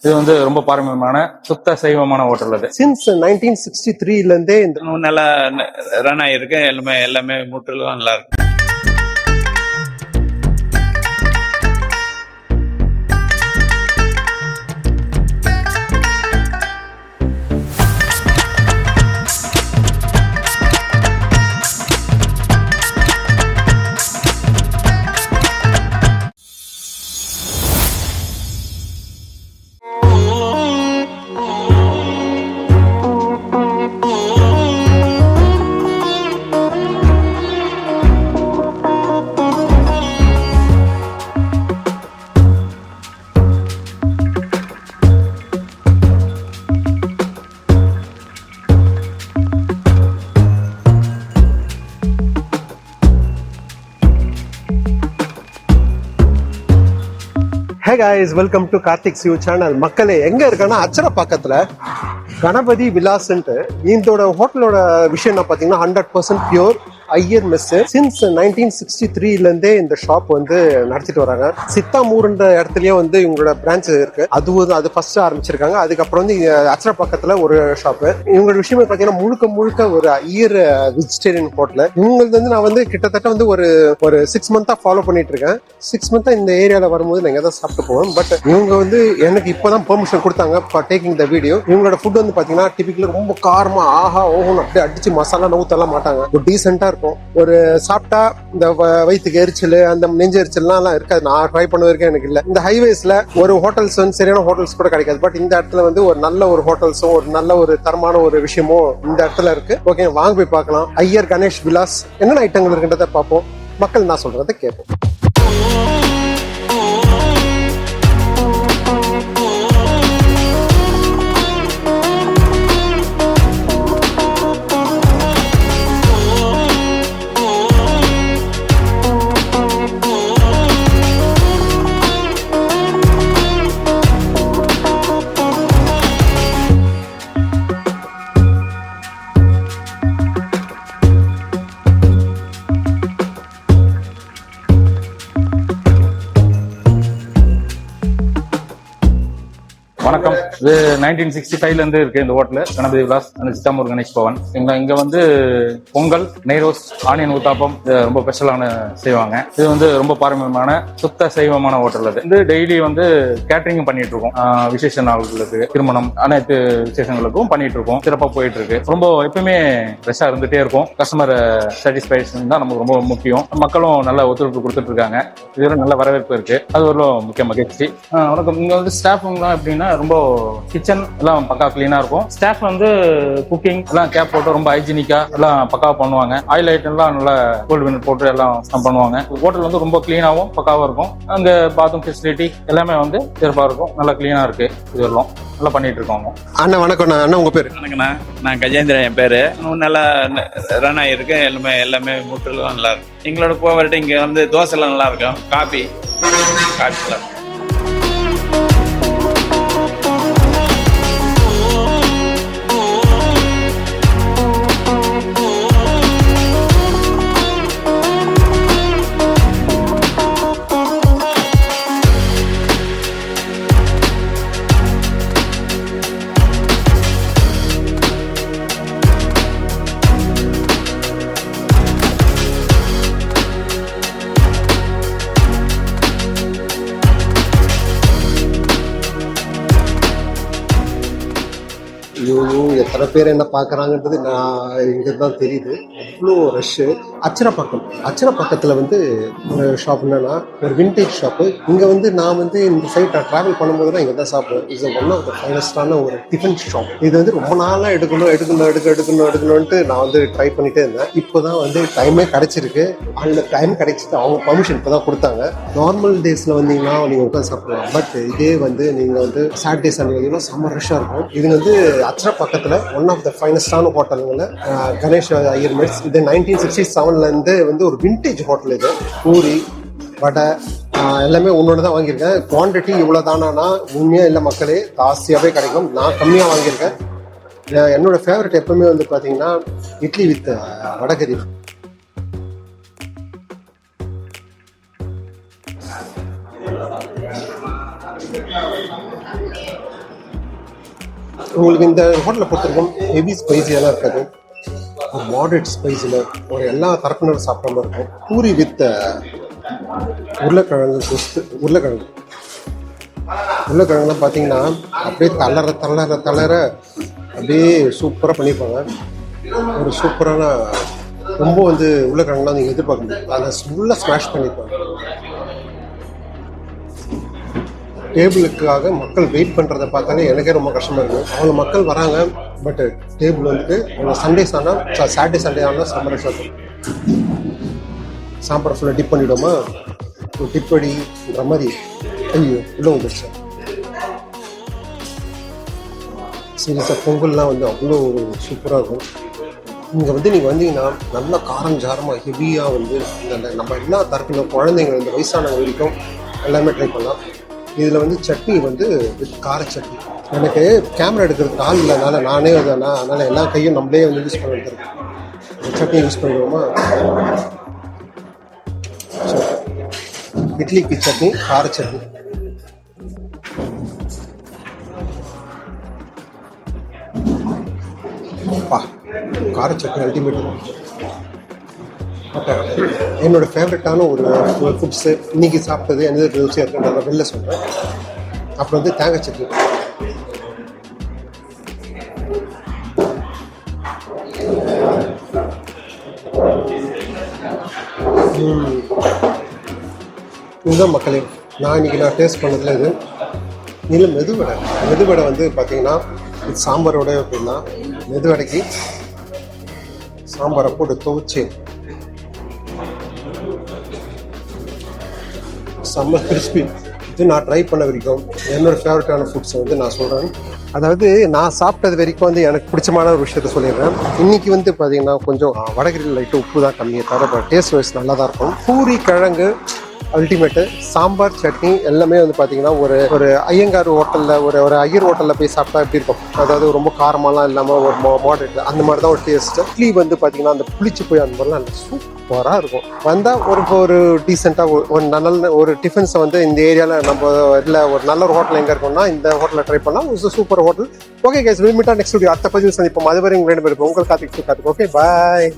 இது வந்து ரொம்ப பாரம்பரியமான சுத்த சைவமான ஹோட்டல் அது. சின்ஸ் 1963 இருந்தே இந்த நல்லா ரன் ஆயிருக்கு. எல்லாமே முற்றிலும் நல்லா இருக்கு. Hey guys, welcome to Karthik Shiv channel. மக்களே எங்க இருக்கன்னா அச்சரப்பாக்கத்துல கணபதி விலாஸ்ன்ட்டு இதோட ஹோட்டலோட விஷயம் என்ன பாத்தீங்கன்னா 100% பியூர் ஐயர் மெஸ். சின்ஸ் 1963 இருந்தே இந்த ஷாப் வந்து நடத்திட்டு வராங்க. சித்தாமூர்ன்ற இடத்துலயே வந்து இவங்களோட பிரான்ச் இருக்கு. அது ஃபர்ஸ்ட் ஆரம்பிச்சிருக்காங்க. அதுக்கப்புறம் வந்து அச்சரப்பாக்கத்துல ஒரு ஷாப். இவங்களோட விஷயமே பாத்தீங்கன்னா முழுக்க ஒரு ஐயர் வெஜிடேரியன் ஹோட்டல். இவங்களுக்கு வந்து நான் வந்து கிட்டத்தட்ட வந்து ஒரு 6 மந்த்தா ஃபாலோ பண்ணிட்டு இருக்கேன். 6 மந்த்தா இந்த ஏரியால வரும்போது நான் எதாவது சாப்பிட்டு போவேன். பட் இவங்க வந்து எனக்கு இப்பதான் பெர்மிஷன் கொடுத்தாங்க ஃபார் டேக்கிங் த வீடியோ. இவங்களோட ஃபுட் வந்து பாத்தீங்கன்னா டிபிக்கலி ரொம்ப காரமா ஆஹா ஓஹோன்னு அப்படியே அடிச்சு மசாலா நவுத்தெல்லாம் மாட்டாங்க. ஒரு டீசென்டா இருக்கும். ஒரு சாப்பிட்டா இந்த வயிற்றுக்கு எரிச்சல், அந்த நெஞ்சு எரிச்சல்லாம் இருக்காது. நான் ட்ரை பண்ண வரைக்கும் எனக்கு இல்லை. இந்த ஹைவேஸ்ல ஒரு ஹோட்டல்ஸ் வந்து சரியான ஹோட்டல்ஸ் கூட கிடைக்காது. பட் இந்த இடத்துல வந்து ஒரு நல்ல ஒரு ஹோட்டல்ஸும் ஒரு நல்ல ஒரு தரமான ஒரு விஷயமும் இந்த இடத்துல இருக்கு. ஓகே, வாங்க போய் பார்க்கலாம். ஐயர் கணேஷ் விலாஸ் என்னென்ன ஐட்டங்கள் இருக்குன்றத பார்ப்போம். மக்கள் நான் சொல்றதை கேட்போம். வணக்கம். இது 1965 இருந்து இருக்கு இந்த ஹோட்டல் கணபதி விலாஸ் அந்த சித்தாமூர் கணேஷ் பவன். இங்க வந்து பொங்கல், நெய் ரோஸ்ட், ஆனியன் ஊத்தாப்பம் ரொம்ப ஸ்பெஷலான செய்வாங்க. இது வந்து ரொம்ப பாரம்பரியமான சுத்த சைவமான ஹோட்டல். அது வந்து டெய்லி வந்து கேட்டரிங் பண்ணிட்டு இருக்கோம். விசேஷ நாள்களுக்கு, திருமணம், அனைத்து விசேஷங்களுக்கும் பண்ணிட்டு இருக்கோம். சிறப்பா போயிட்டு இருக்கு. ரொம்ப எப்பவுமே ஃப்ரெஷ்ஷா இருந்துட்டே இருக்கும். கஸ்டமர் சாட்டிஸ்பேக்ஷன் தான் நமக்கு ரொம்ப முக்கியம். மக்களும் நல்ல ஒத்துழைப்பு கொடுத்துட்டு இருக்காங்க. இது நல்ல வரவேற்பு இருக்கு. அது ஒரு முக்கிய மகிழ்ச்சி. வணக்கம். இங்க வந்து ஸ்டாஃப்லாம் எப்படின்னா ரொம்ப கிச்சன் எல்லாம் பக்கா கிளீனா இருக்கும். ஸ்டாஃப் வந்து குக்கிங் எல்லாம் கேப் போட்டு ரொம்ப ஹைஜீனிக்கா எல்லாம் பக்காவா பண்ணுவாங்க. ஆயில் ஐட்டம் எல்லாம் நல்லா கோல்டு வினர் போட்டு எல்லாம் பண்ணுவாங்க. ஹோட்டல் வந்து ரொம்ப கிளீனாவும் பக்காவா இருக்கும். அங்க பாத்ரூம் ஃபெசிலிட்டி எல்லாமே வந்து சிறப்பா இருக்கும். நல்லா கிளீனா இருக்கு. இதெல்லாம் நல்லா பண்ணிட்டு இருக்கோங்க. அண்ணா வணக்கம். அண்ணா உங்க பேரு? வணக்கண்ணா, நான் கஜேந்திரன் என் பேரு. நல்லா ரன் ஆயிருக்கு. எல்லாமே முற்றிலும் நல்லா இருக்கு. எங்களோட போவர்ட்டு இங்க வந்து தோசை எல்லாம் நல்லா இருக்கும். காபி எல்லாம் எத்தனை பேர் என்ன பாக்குறாங்கன்றது நான் இங்கதான் தெரியுது. அவ்வளோ ரஷ்ஷு. அச்சரப்பாக்கத்துல வந்து ஒரு ஷாப் என்னன்னா ஒரு விண்டேஜ் ஷாப்பு. இங்க வந்து நான் வந்து இந்த சைட் நான் டிராவல் பண்ணும்போது தான் இங்க தான் சாப்பிடுவேன். இஸ் ஒன் ஆஃப் த ஃபைனஸ்டான ஒரு டிஃபன் ஷாப். இது வந்து ரொம்ப நாளா எடுக்கணும்ட்டு நான் வந்து ட்ரை பண்ணிட்டே இருந்தேன். இப்போதான் வந்து டைமே கிடைச்சிருக்கு. அந்த டைம் கிடைச்சிட்டு அவங்க பர்மிஷன் இப்போதான் கொடுத்தாங்க. நார்மல் டேஸ்ல வந்தீங்கன்னா நீங்க உட்காந்து சாப்பிடலாம். பட் இதே வந்து நீங்க வந்து சாட்டர்டே சண்டே வந்தீங்கன்னா செம்ம ரஷ்ஷா இருக்கும். இது வந்து அச்சரப்பாக்கத்துல ஒன் ஆஃப் த ஃபைனஸ்டான ஹோட்டலுங்கள கணேஷ் ஐயர் மெஸ். இது 1967 இருந்து வந்து ஒரு விண்டேஜ் ஹோட்டல். இது பூரி, வடை எல்லாமே ஒன்னொன்று தான் வாங்கியிருக்கேன். குவான்டிட்டி இவ்வளோ தானா உண்மையா இல்லை மக்களே, ஜாஸ்தியாகவே கிடைக்கும். நான் கம்மியாக வாங்கியிருக்கேன். என்னோட ஃபேவரட் எப்பவுமே வந்து பார்த்தீங்கன்னா இட்லி வித் வடகரி. உங்களுக்கு இந்த ஹோட்டலில் பொறுத்திருக்கும் ஹெவி ஸ்பைசியெல்லாம் இருக்காது, ஒரு மாடரேட் ஸ்பைஸில் ஒரு எல்லா தரப்பினரும் சாப்பிட்ற மாதிரி இருக்கும். பூரி வித் உருளைக்கிழங்கு கொஸ்து, உருளைக்கிழங்குலாம் பார்த்தீங்கன்னா அப்படியே தளர அப்படியே சூப்பராக பண்ணியிருப்பாங்க. ஒரு சூப்பரான ரொம்ப வந்து உருளைக்கிழங்குலாம் நீங்கள் எதிர்பார்க்க முடியும், அதை ஃபுல்லாக ஸ்மாஷ் பண்ணியிருப்பாங்க. டேபிளுக்காக மக்கள் வெயிட் பண்ணுறதை பார்த்தாலே எனக்கே ரொம்ப கஷ்டமாக இருக்குது. அவ்வளோ மக்கள் வராங்க, பட் டேபிள் வந்துட்டு சண்டேஸ் ஆனால் சாட்டர்டே சண்டே ஆனால் சாம்பார் சாப்பிடும். சாம்பார் ஃபுல்லாக டிப் பண்ணிவிடுமா, ஒரு டிப்படின்ற மாதிரி ஐயோ உள்ளே வந்துடுச்சு. சீரியஸாக பொங்கல்லாம் வந்து அவ்வளோ ஒரு சூப்பராக இருக்கும். இங்கே வந்து நீங்கள் வந்தீங்கன்னா நல்லா காரம் ஜாரமாக ஹெவியாக வந்து இந்த நம்ம எல்லா தரப்பிலும் குழந்தைங்க இந்த வயசானவங்க வரைக்கும் எல்லாமே ட்ரை பண்ணலாம். இதில் வந்து சட்னி வந்து வித் கார சட்னி. எனக்கு கேமரா எடுக்கிறதுக்கு ஆள் இல்லைனால நானே அதனால் எல்லா கையும் நம்மளே வந்து யூஸ் பண்ண எடுத்துருக்கேன். சட்னி யூஸ் பண்ணுவோமா, இட்லிக்கு சட்னி, கார சட்னி. கார சட்னி அல்டிமேட். ஓகே, என்னோட ஃபேவரட்டான ஒரு ஃபுட்ஸு இன்னைக்கு சாப்பிட்டது எந்த ருசியாக இருக்குன்றத வெளில சொல்கிறேன். அப்புறம் வந்து தேங்காய் சட்னி. இதுதான் மக்களே நான் டேஸ்ட் பண்ணதில் இது. இதில் மெதுவடை வந்து பார்த்தீங்கன்னா இது சாம்பாரோட அப்படின்னா மெதுவடைக்கு சாம்பாரை போட்டு துவைச்சி செம்ம கிறிஸ்பி. இது நான் ட்ரை பண்ண வரைக்கும் என்னோட ஃபேவரட்டான ஃபுட்ஸை வந்து நான் சொல்கிறேன். அதாவது நான் சாப்பிட்டது வரைக்கும் வந்து எனக்கு பிடிச்சமான ஒரு விஷயத்த சொல்லிடுறேன். இன்னைக்கு வந்து பார்த்தீங்கன்னா கொஞ்சம் வடகிரியில் லைட்டு உப்பு தான் கம்மியாக தவிர டேஸ்ட் வைஸ் நல்லா தான் இருக்கும். பூரி கிழங்கு அல்டிமேட்டு, சாம்பார் சட்னி எல்லாமே வந்து பார்த்தீங்கன்னா ஒரு ஐயங்கார் ஹோட்டலில் ஒரு ஐயர் ஹோட்டலில் போய் சாப்பிட்டா எப்படி இருக்கும், அதாவது ரொம்ப காரமாலாம் இல்லாமல் ஒரு மாடரேட் அந்த மாதிரி தான் ஒரு டேஸ்ட்டு. இட்லி வந்து பார்த்தீங்கன்னா அந்த புளிச்சு போய் அந்த மாதிரிலாம் நல்லா சூப்பராக இருக்கும். வந்தால் ஒரு டீசெண்டாக ஒரு நல்ல ஒரு டிஃபன்ஸை வந்து இந்த ஏரியாவில் நம்ம இல்லை ஒரு நல்ல ஒரு ஹோட்டல் எங்கே இருக்கோம்னா இந்த ஹோட்டலில் ட்ரை பண்ணலாம். ஒரு super hotel. Okay guys, will meet on next video. அடுத்த பதிவு சந்திப்போம். அதுவரை உங்கள் ரெண்டு பேரும் உங்கள் கார்த்திக். ஓகே, பாய்.